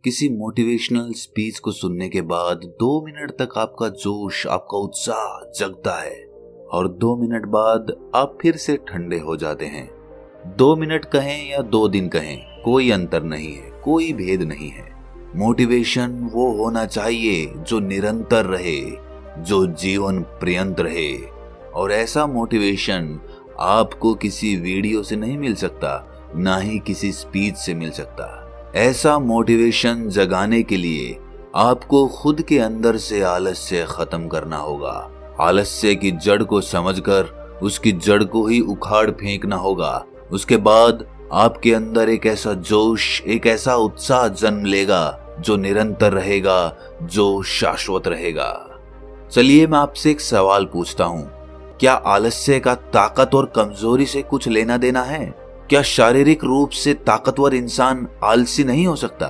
किसी motivational speech को सुनने के बाद 2 मिनट तक आपका जोश, आपका उत्साह जगता है और 2 मिनट बाद आप फिर से ठंडे हो जाते हैं। 2 मिनट कहें या 2 दिन कहें, कोई अंतर नहीं है, कोई भेद नहीं है। मोटिवेशन वो होना चाहिए जो निरंतर रहे, जो जीवन पर्यंत रहे। और ऐसा मोटिवेशन आपको किसी वीडियो से नहीं मिल सकता, ना ही किसी स्पीच से मिल सकता। ऐसा मोटिवेशन जगाने के लिए आपको खुद के अंदर से आलस्य खत्म करना होगा। आलस्य की जड़ को समझकर उसकी जड़ को ही उखाड़ फेंकना होगा। उसके बाद आपके अंदर एक ऐसा जोश, एक ऐसा उत्साह जन्म लेगा जो निरंतर रहेगा, जो शाश्वत रहेगा। चलिए मैं आपसे एक सवाल पूछता हूँ, क्या आलस्य का ताकत और कमजोरी से कुछ लेना देना है? क्या शारीरिक रूप से ताकतवर इंसान आलसी नहीं हो सकता?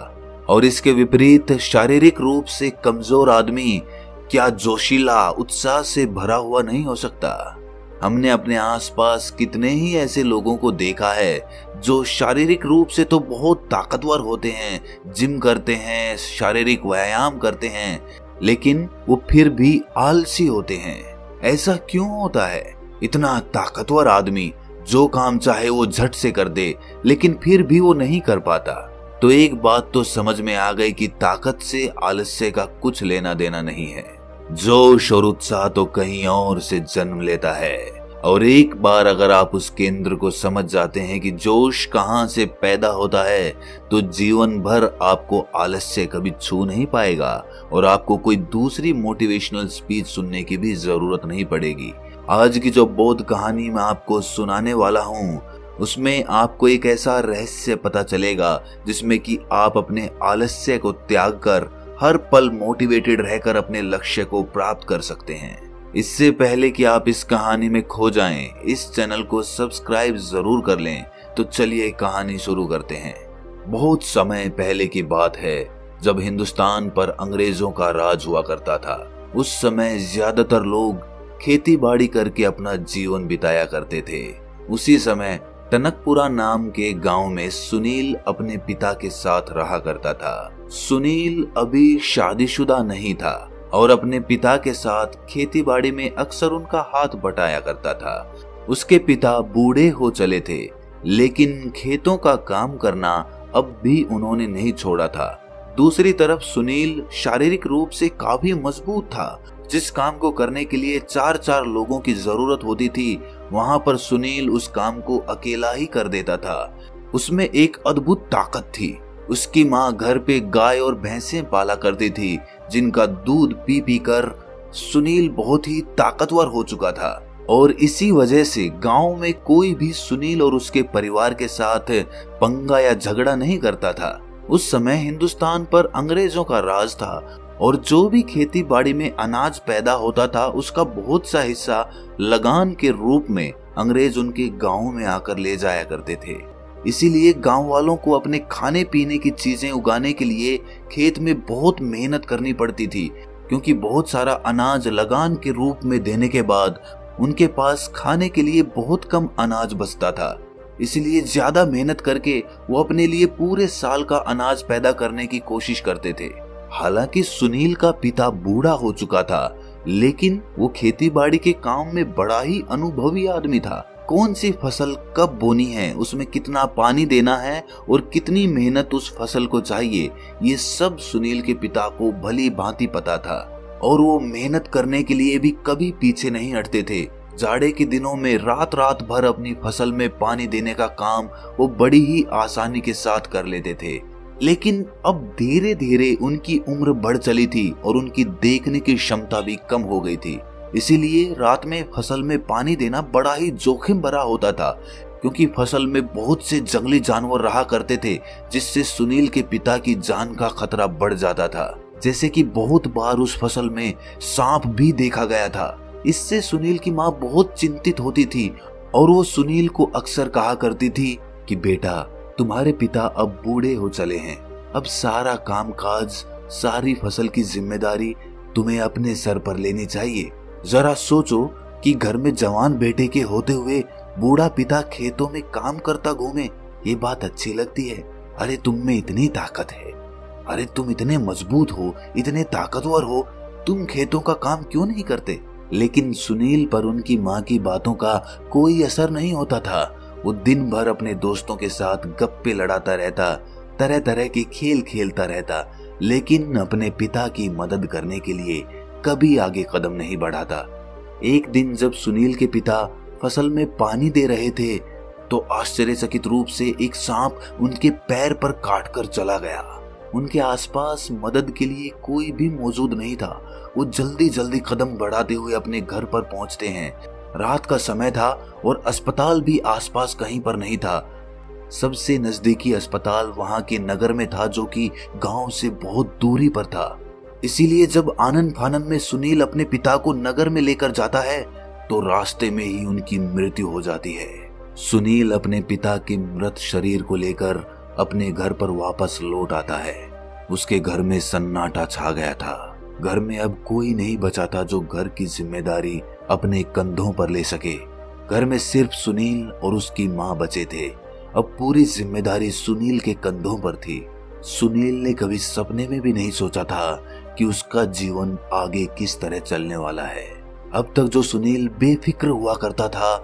और इसके विपरीत शारीरिक रूप से कमजोर आदमी क्या जोशीला, उत्साह से भरा हुआ नहीं हो सकता? हमने अपने आसपास कितने ही ऐसे लोगों को देखा है जो शारीरिक रूप से तो बहुत ताकतवर होते हैं, जिम करते हैं, शारीरिक व्यायाम करते हैं, लेकिन वो फिर भी आलसी होते हैं। ऐसा क्यों होता है? इतना ताकतवर आदमी जो काम चाहे वो झट से कर दे, लेकिन फिर भी वो नहीं कर पाता। तो एक बात तो समझ में आ गई कि ताकत से आलस्य का कुछ लेना देना नहीं है। जोश और उत्साह तो कहीं और से जन्म लेता है। और एक बार अगर आप उस केंद्र को समझ जाते हैं कि जोश कहाँ से पैदा होता है, तो जीवन भर आपको आलस्य कभी छू नहीं पाएगा और आपको कोई दूसरी मोटिवेशनल स्पीच सुनने की भी जरूरत नहीं पड़ेगी। आज की जो बोध कहानी मैं आपको सुनाने वाला हूँ, उसमें आपको एक ऐसा रहस्य पता चलेगा जिसमें कि आप अपने आलस्य को त्याग कर हर पल मोटिवेटेड रहकर अपने लक्ष्य को प्राप्त कर सकते हैं। इससे पहले कि आप इस कहानी में खो जाएं, इस चैनल को सब्सक्राइब जरूर कर लें। तो चलिए कहानी शुरू करते हैं। बहुत समय पहले की बात है, जब हिंदुस्तान पर अंग्रेजों का राज हुआ करता था। उस समय ज्यादातर लोग खेती बाड़ी करके अपना जीवन बिताया करते थे। उसी समय टनकपुरा नाम के गांव में सुनील अपने पिता के साथ रहा करता था। सुनील अभी शादीशुदा नहीं था और अपने पिता के साथ खेती बाड़ी में अक्सर उनका हाथ बटाया करता था। उसके पिता बूढ़े हो चले थे, लेकिन खेतों का काम करना अब भी उन्होंने नहीं छोड़ा था। दूसरी तरफ सुनील शारीरिक रूप से काफी मजबूत था। जिस काम को करने के लिए 4-4 लोगों की जरूरत होती थी, वहां पर सुनील उस काम को अकेला ही कर देता था। उसमें एक अद्भुत ताकत थी। उसकी माँ घर पे गाय और भैंसें पाला करती थी, जिनका दूध पी पी कर सुनील बहुत ही ताकतवर हो चुका था। और इसी वजह से गांव में कोई भी सुनील और उसके परिवार के साथ पंगा या झगड़ा नहीं करता था। उस समय हिंदुस्तान पर अंग्रेजों का राज था और जो भी खेती बाड़ी में अनाज पैदा होता था, उसका बहुत सा हिस्सा लगान के रूप में अंग्रेज उनके गांव में आकर ले जाया करते थे। इसीलिए गांव वालों को अपने खाने पीने की चीजें उगाने के लिए खेत में बहुत मेहनत करनी पड़ती थी, क्योंकि बहुत सारा अनाज लगान के रूप में देने के बाद उनके पास खाने के लिए बहुत कम अनाज बचता था। इसलिए ज्यादा मेहनत करके वो अपने लिए पूरे साल का अनाज पैदा करने की कोशिश करते थे। हालांकि सुनील का पिता बूढ़ा हो चुका था, लेकिन वो खेती बाड़ी के काम में बड़ा ही अनुभवी आदमी था। कौन सी फसल कब बोनी है, उसमें कितना पानी देना है और कितनी मेहनत उस फसल को चाहिए, ये सब सुनील के पिता को भली भांति पता था। और वो मेहनत करने के लिए भी कभी पीछे नहीं हटते थे। जाड़े के दिनों में रात रात भर अपनी फसल में पानी देने का काम वो बड़ी ही आसानी के साथ कर लेते थे। लेकिन अब धीरे धीरे उनकी उम्र बढ़ चली थी और उनकी देखने की क्षमता भी कम हो गई थी। इसीलिए रात में फसल में पानी देना बड़ा ही जोखिम भरा होता था, क्योंकि फसल में बहुत से जंगली जानवर रहा करते थे, जिससे सुनील के पिता की जान का खतरा बढ़ जाता था। जैसे कि बहुत बार उस फसल में सांप भी देखा गया था। इससे सुनील की माँ बहुत चिंतित होती थी और वो सुनील को अक्सर कहा करती थी कि बेटा, तुम्हारे पिता अब बूढ़े हो चले हैं, अब सारा काम काज, सारी फसल की जिम्मेदारी तुम्हें अपने सर पर लेनी चाहिए। जरा सोचो कि घर में जवान बेटे के होते हुए बूढ़ा पिता खेतों में काम करता घूमे, ये बात अच्छी लगती है? अरे तुम में इतनी ताकत है, अरे तुम इतने मजबूत हो, इतने ताकतवर हो, तुम खेतों का काम क्यों नहीं करते? लेकिन सुनील पर उनकी माँ की बातों का कोई असर नहीं होता था। वो दिन भर अपने दोस्तों के साथ गप्पे लड़ाता रहता, तरह तरह के खेल खेलता रहता, लेकिन अपने पिता की मदद करने के लिए कभी आगे कदम नहीं बढ़ाता। एक दिन जब सुनील के पिता फसल में पानी दे रहे थे तो आश्चर्यचकित रूप से एक सांप उनके पैर पर काटकर चला गया। उनके आसपास मदद के लिए कोई भी मौजूद नहीं था। वो जल्दी जल्दी कदम बढ़ाते हुए अपने घर पर पहुंचते हैं। रात का समय था और अस्पताल भी आसपास कहीं पर नहीं था। सबसे नजदीकी अस्पताल वहां के नगर में था, जो कि गांव से बहुत दूरी पर था। इसीलिए जब आनन फानन में सुनील अपने पिता को नगर में लेकर जाता है तो रास्ते में ही उनकी मृत्यु हो जाती है। सुनील अपने पिता के मृत शरीर को लेकर अपने घर पर वापस लौट आता है। उसके घर में सन्नाटा छा गया था। घर में अब कोई नहीं बचा था जो घर की जिम्मेदारी अपने कंधों पर ले सके। घर में सिर्फ सुनील और उसकी माँ बचे थे। अब पूरी जिम्मेदारी सुनील के कंधों पर थी। सुनील ने कभी सपने में भी नहीं सोचा था कि उसका जीवन आगे किस तरह चलने वाला है। अब तक जो सुनील बेफिक्र हुआ करता था,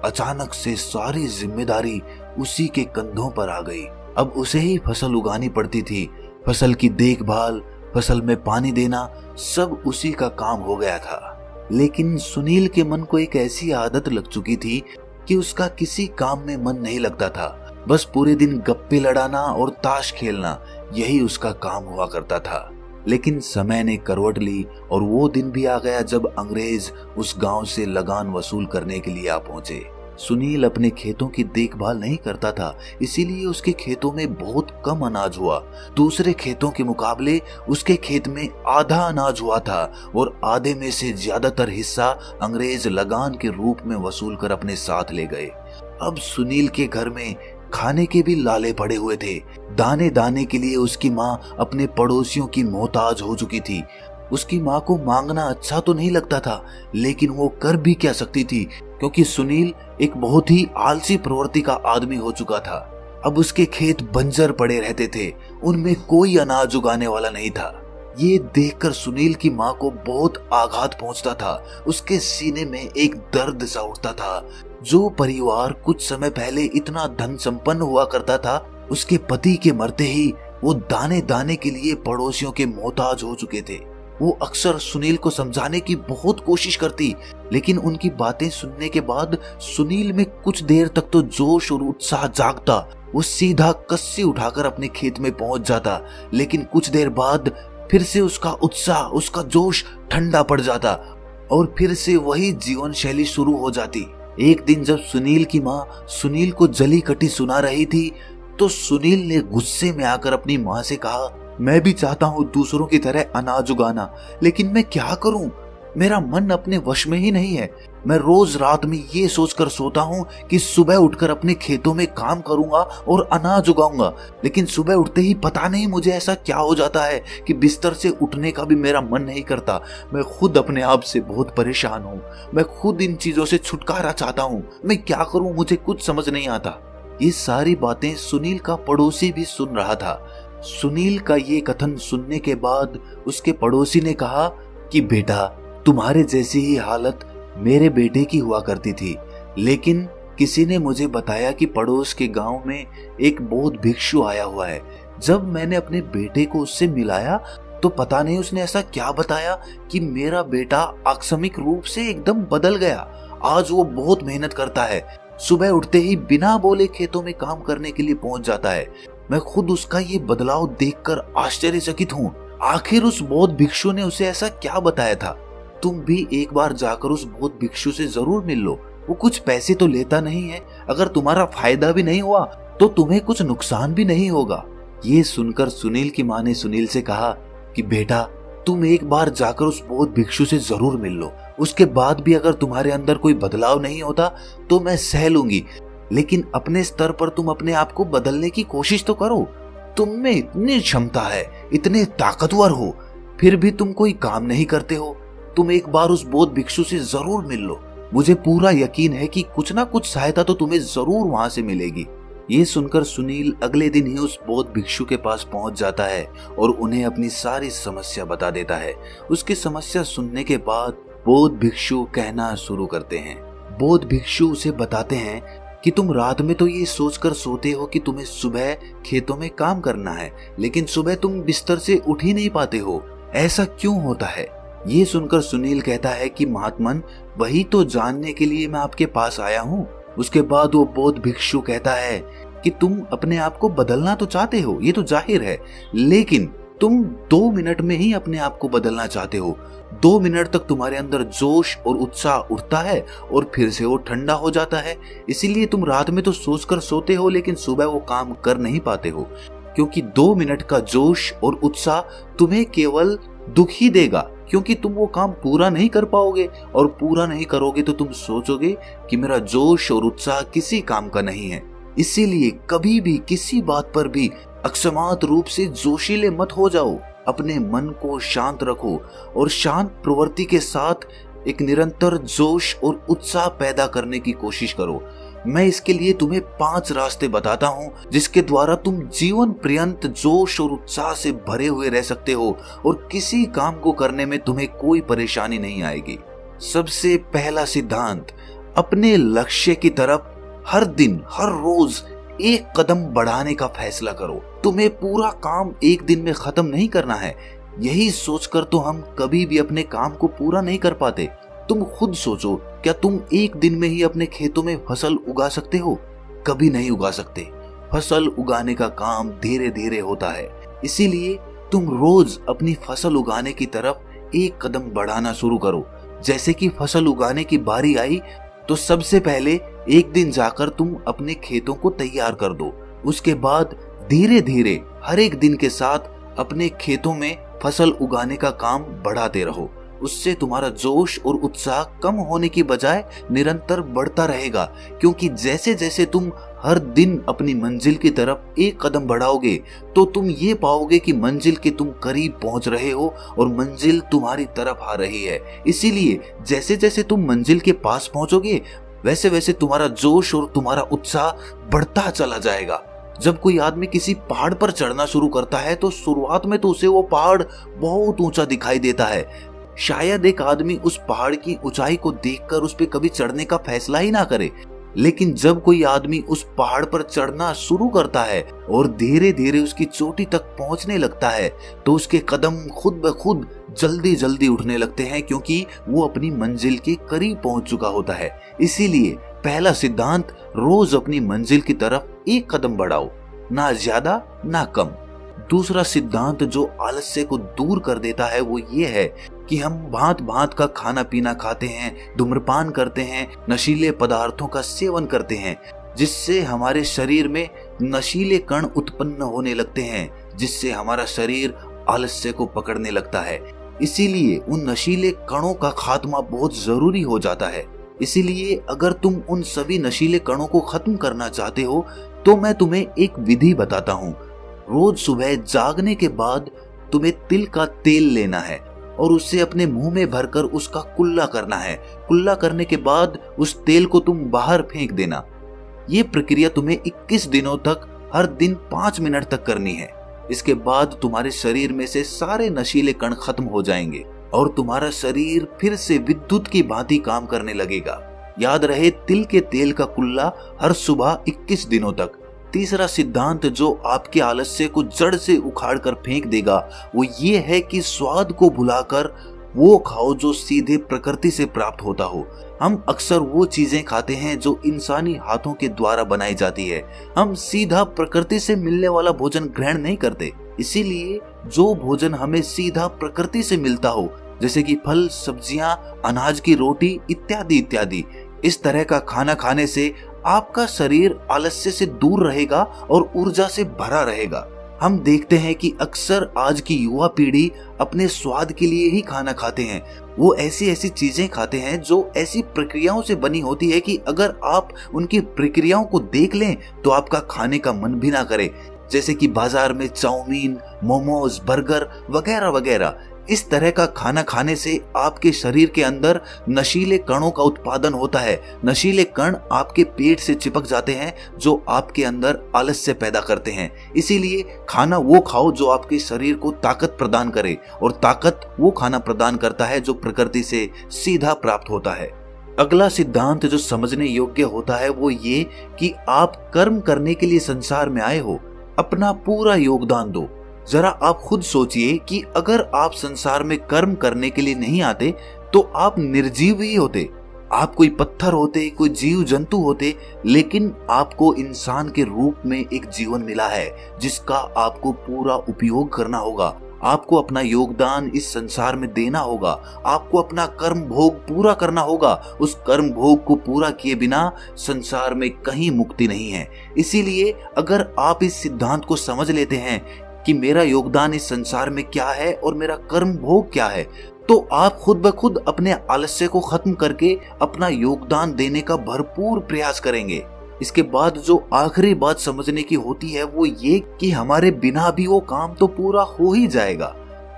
अचानक से सारी जिम्मेदारी उसी के कंधों पर आ गई। अब उसे ही फसल उगानी पड़ती थी। फसल की देखभाल, फसल में पानी देना, सब उसी का काम हो गया था। लेकिन सुनील के मन को एक ऐसी आदत लग चुकी थी कि उसका किसी काम में मन नहीं लगता था। बस पूरे दिन गप्पे लड़ाना और ताश खेलना, यही उसका काम हुआ करता था। लेकिन समय ने करवट ली और वो दिन भी आ गया जब अंग्रेज उस गांव से लगान वसूल करने के लिए आ पहुंचे। सुनील अपने खेतों की देखभाल नहीं करता था, इसीलिए उसके खेतों में बहुत कम अनाज हुआ। दूसरे खेतों के मुकाबले उसके खेत में आधा अनाज हुआ था और आधे में से ज्यादातर हिस्सा अंग्रेज लगान के रूप में वसूल कर अपने साथ ले गए। अब सुनील के घर में खाने के भी लाले पड़े हुए थे। दाने दाने के लिए उसकी माँ अपने पड़ोसियों की मोहताज हो चुकी थी। उसकी माँ को मांगना अच्छा तो नहीं लगता था, लेकिन वो कर भी क्या सकती थी, क्योंकि सुनील एक बहुत ही आलसी प्रवृत्ति का आदमी हो चुका था। अब उसके खेत बंजर पड़े रहते थे, उनमें कोई अनाज उगाने वाला नहीं था। ये देखकर सुनील की माँ को बहुत आघात पहुंचता था। उसके सीने में एक दर्द सा उठता था। जो परिवार कुछ समय पहले इतना धन संपन्न हुआ करता था, उसके पति के मरते ही वो दाने दाने के लिए पड़ोसियों के मोहताज हो चुके थे। वो अक्सर सुनील को समझाने की बहुत कोशिश करती, लेकिन उनकी बातें सुनने के बाद सुनील में कुछ देर तक तो जोश और उत्साह जागता। वो सीधा कस्सी उठाकर अपने खेत में पहुंच जाता, लेकिन कुछ देर बाद फिर से उसका उत्साह, उसका जोश ठंडा पड़ जाता और फिर से वही जीवन शैली शुरू हो जाती। एक दिन जब सुनील की माँ सुनील को जली कटी सुना रही थी, तो सुनील ने गुस्से में आकर अपनी माँ से कहा, मैं भी चाहता हूँ दूसरों की तरह अनाज उगाना, लेकिन मैं क्या करूँ? मेरा मन अपने वश में ही नहीं है। मैं रोज रात में ये सोचकर सोता हूँ कि सुबह उठकर अपने खेतों में काम करूंगा और अनाज उगाऊंगा, लेकिन सुबह उठते ही पता नहीं मुझे ऐसा क्या हो जाता है कि बिस्तर से उठने का भी मेरा मन नहीं करता। मैं खुद अपने आप से बहुत परेशान हूँ। मैं खुद इन चीजों से छुटकारा चाहता हूँ। मैं क्या करूँ, मुझे कुछ समझ नहीं आता। ये सारी बातें सुनील का पड़ोसी भी सुन रहा था। सुनील का ये कथन सुनने के बाद उसके पड़ोसी ने कहा कि बेटा, तुम्हारे जैसी ही हालत मेरे बेटे की हुआ करती थी, लेकिन किसी ने मुझे बताया कि पड़ोस के गांव में एक बौद्ध भिक्षु आया हुआ है। जब मैंने अपने बेटे को उससे मिलाया तो पता नहीं उसने ऐसा क्या बताया कि मेरा बेटा आकस्मिक रूप से एकदम बदल गया। आज वो बहुत मेहनत करता है, सुबह उठते ही बिना बोले खेतों में काम करने के लिए पहुंच जाता है। मैं खुद उसका ये बदलाव देखकर आश्चर्यचकित हूँ। आखिर उस बौद्ध भिक्षु ने उसे ऐसा क्या बताया था? तुम भी एक बार जाकर उस बौद्ध भिक्षु से जरूर मिल लो। वो कुछ पैसे तो लेता नहीं है। अगर तुम्हारा फायदा भी नहीं हुआ तो तुम्हें कुछ नुकसान भी नहीं होगा। ये सुनकर सुनील की माँ ने सुनील से कहा कि बेटा, तुम एक बार जाकर उस बौद्ध भिक्षु से जरूर मिल लो। उसके बाद भी अगर तुम्हारे अंदर कोई बदलाव नहीं होता तो मैं सह लूंगी, लेकिन अपने स्तर पर तुम अपने आप को बदलने की कोशिश तो करो। तुम में इतनी क्षमता है, इतने ताकतवर हो, फिर भी तुम कोई काम नहीं करते हो। तुम एक बार उस बौद्ध भिक्षु से जरूर मिल लो। मुझे पूरा यकीन है कि कुछ ना कुछ सहायता तो तुम्हें जरूर वहां से मिलेगी। ये सुनकर सुनील अगले दिन ही उस बौद्ध भिक्षु के पास पहुंच जाता है और उन्हें अपनी सारी समस्या बता देता है। उसकी समस्या सुनने के बाद बौद्ध भिक्षु कहना शुरू करते हैं। बौद्ध भिक्षु उसे बताते हैं कि तुम रात में तो ये सोचकर सोते हो कि तुम्हें सुबह खेतों में काम करना है, लेकिन सुबह तुम बिस्तर से उठ ही नहीं पाते हो। ऐसा क्यों होता है? ये सुनकर सुनील कहता है कि महात्मन, वही तो जानने के लिए मैं आपके पास आया हूँ। उसके बाद वो बौद्ध भिक्षु कहता है कि तुम अपने आप को बदलना तो चाहते हो, ये तो जाहिर है, लेकिन तुम 2 मिनट में ही अपने आप को बदलना चाहते हो। 2 मिनट तक तुम्हारे अंदर जोश और उत्साह उठता है और फिर से वो ठंडा हो जाता है। इसीलिए तुम रात में तो सोचकर सोते हो, लेकिन सुबह वो काम कर नहीं पाते हो, क्योंकि 2 मिनट का जोश और उत्साह तुम्हें केवल दुख ही देगा, क्योंकि तुम वो काम पूरा नहीं कर पाओगे, और पूरा नहीं करोगे तो तुम सोचोगे कि मेरा जोश और उत्साह किसी काम का नहीं है। इसीलिए कभी भी किसी बात पर भी अकस्मात रूप से जोशीले मत हो जाओ। अपने मन को शांत रखो और शांत प्रवृत्ति के साथ एक निरंतर जोश और उत्साह पैदा करने की कोशिश करो। मैं इसके लिए तुम्हें 5 रास्ते बताता हूँ, जिसके द्वारा तुम जीवन पर्यंत जोश और उत्साह से भरे हुए रह सकते हो और किसी काम को करने में तुम्हें कोई परेशानी नहीं आएगी। सबसे पहला सिद्धांत, अपने लक्ष्य की तरफ हर दिन हर रोज एक कदम बढ़ाने का फैसला करो। तुम्हें पूरा काम एक दिन में खत्म नहीं करना है। यही सोचकर तो हम कभी भी अपने काम को पूरा नहीं कर पाते। तुम खुद सोचो, क्या तुम एक दिन में ही अपने खेतों में फसल उगा सकते हो? कभी नहीं उगा सकते। फसल उगाने का काम धीरे धीरे होता है। इसीलिए तुम रोज अपनी फसल उगाने की तरफ एक कदम बढ़ाना शुरू करो। जैसे कि फसल उगाने की बारी आई तो सबसे पहले एक दिन जाकर तुम अपने खेतों को तैयार कर दो। उसके बाद धीरे धीरे हर एक दिन के साथ अपने खेतों में फसल उगाने का काम बढ़ाते रहो। उससे तुम्हारा जोश और उत्साह कम होने की बजाय निरंतर बढ़ता रहेगा, क्योंकि जैसे जैसे तुम हर दिन अपनी मंजिल की तरफ एक कदम बढ़ाओगे तो तुम ये पाओगे कि मंजिल के तुम करीब पहुंच रहे हो और मंजिल तुम्हारी तरफ आ रही है। इसीलिए जैसे जैसे तुम मंजिल के पास पहुंचोगे वैसे वैसे तुम्हारा जोश और तुम्हारा उत्साह बढ़ता चला जाएगा। जब कोई आदमी किसी पहाड़ पर चढ़ना शुरू करता है तो शुरुआत में तो उसे वो पहाड़ बहुत ऊंचा दिखाई देता है। शायद एक आदमी उस पहाड़ की ऊंचाई को देखकर उस पे कभी चढ़ने का फैसला ही ना करे, लेकिन जब कोई आदमी उस पहाड़ पर चढ़ना शुरू करता है और धीरे धीरे उसकी चोटी तक पहुंचने लगता है तो उसके कदम खुद ब खुद जल्दी जल्दी उठने लगते हैं, क्योंकि वो अपनी मंजिल के करीब पहुंच चुका होता है। इसीलिए पहला सिद्धांत, रोज अपनी मंजिल की तरफ एक कदम बढ़ाओ, ना ज्यादा ना कम। दूसरा सिद्धांत जो आलस्य को दूर कर देता है वो ये है कि हम भांत भांत का खाना पीना खाते हैं, धूम्रपान करते हैं, नशीले पदार्थों का सेवन करते हैं, जिससे हमारे शरीर में नशीले कण उत्पन्न होने लगते हैं, जिससे हमारा शरीर आलस्य को पकड़ने लगता है। इसीलिए उन नशीले कणों का खात्मा बहुत जरूरी हो जाता है। इसीलिए अगर तुम उन सभी नशीले कणों को खत्म करना चाहते हो तो मैं तुम्हें एक विधि बताता हूँ। रोज सुबह जागने के बाद तुम्हें तिल का तेल लेना है और उसे अपने मुंह में भरकर उसका कुल्ला करना है। कुल्ला करने के बाद उस तेल को तुम बाहर फेंक देना। ये प्रक्रिया तुम्हें 21 दिनों तक हर दिन 5 मिनट तक करनी है। इसके बाद तुम्हारे शरीर में से सारे नशीले कण खत्म हो जाएंगे और तुम्हारा शरीर फिर से विद्युत की भांति काम करने लगेगा। याद रहे, तिल के तेल का कुल्ला हर सुबह 21 दिनों तक। तीसरा सिद्धांत जो आपके आलस्य को जड़ से उखाड़ कर फेंक देगा वो ये है कि स्वाद को भुलाकर वो खाओ जो सीधे प्रकृति से प्राप्त होता हो। हम अक्सर वो चीजें खाते हैं जो इंसानी हाथों के द्वारा बनाई जाती है। हम सीधा प्रकृति से मिलने वाला भोजन ग्रहण नहीं करते। इसीलिए जो भोजन हमें सीधा प्रकृति से मिलता हो, जैसे कि फल, सब्जियां, अनाज की रोटी इत्यादि इत्यादि, इस तरह का खाना खाने से आपका शरीर आलस्य से दूर रहेगा और ऊर्जा से भरा रहेगा। हम देखते हैं कि अक्सर आज की युवा पीढ़ी अपने स्वाद के लिए ही खाना खाते हैं। वो ऐसी ऐसी चीजें खाते हैं जो ऐसी प्रक्रियाओं से बनी होती है कि अगर आप उनकी प्रक्रियाओं को देख लें तो आपका खाने का मन भी ना करे। जैसे कि बाजार में चाउमीन, मोमोज, बर्गर वगैरह वगैरह, इस तरह का खाना खाने से आपके शरीर के अंदर नशीले कणों का उत्पादन होता है। नशीले कण आपके पेट से चिपक जाते हैं जो आपके अंदर आलस्य पैदा करते हैं। इसीलिए खाना वो खाओ जो आपके शरीर को ताकत प्रदान करे, और ताकत वो खाना प्रदान करता है जो प्रकृति से सीधा प्राप्त होता है। अगला सिद्धांत जो समझने योग्य होता है वो ये कि आप कर्म करने के लिए संसार में आए हो, अपना पूरा योगदान दो। जरा आप खुद सोचिए कि अगर आप संसार में कर्म करने के लिए नहीं आते तो आप निर्जीव ही होते, आप कोई पत्थर होते, कोई जीव जंतु होते, लेकिन आपको इंसान के रूप में एक जीवन मिला है जिसका आपको पूरा उपयोग करना होगा। आपको अपना योगदान इस संसार में देना होगा, आपको अपना कर्म भोग पूरा करना होगा। उस कर्म भोग को पूरा किए बिना संसार में कहीं मुक्ति नहीं है। इसीलिए अगर आप इस सिद्धांत को समझ लेते हैं कि मेरा योगदान इस संसार में क्या है और मेरा कर्म भोग क्या है, तो आप खुद ब खुद अपने आलस्य को खत्म करके अपना योगदान देने का भरपूर प्रयास करेंगे। इसके बाद जो आखिरी बात समझने की होती है वो ये कि हमारे बिना भी वो काम तो पूरा हो ही जाएगा।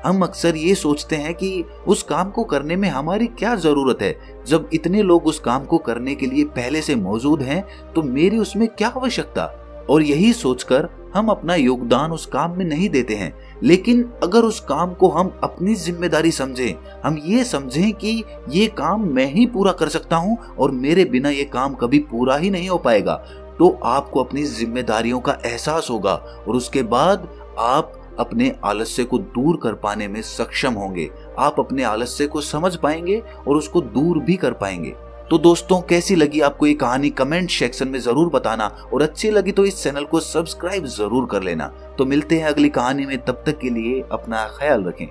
हम अक्सर ये सोचते हैं कि उस काम को करने में हमारी क्या जरूरत है, जब इतने लोग उस काम को करने के लिए पहले से मौजूद हैं तो मेरी उसमें क्या आवश्यकता। और यही सोचकर हम अपना योगदान उस काम में नहीं देते हैं। लेकिन अगर उस काम को हम अपनी जिम्मेदारी समझें, हम ये समझें कि ये काम मैं ही पूरा कर सकता हूँ और मेरे बिना ये काम कभी पूरा ही नहीं हो पाएगा, तो आपको अपनी जिम्मेदारियों का एहसास होगा और उसके बाद आप अपने आलस्य को दूर कर पाने में सक्षम होंगे। आप अपने आलस्य को समझ पाएंगे और उसको दूर भी कर पाएंगे। तो दोस्तों, कैसी लगी आपको ये कहानी कमेंट सेक्शन में जरूर बताना, और अच्छी लगी तो इस चैनल को सब्सक्राइब जरूर कर लेना। तो मिलते हैं अगली कहानी में, तब तक के लिए अपना ख्याल रखें।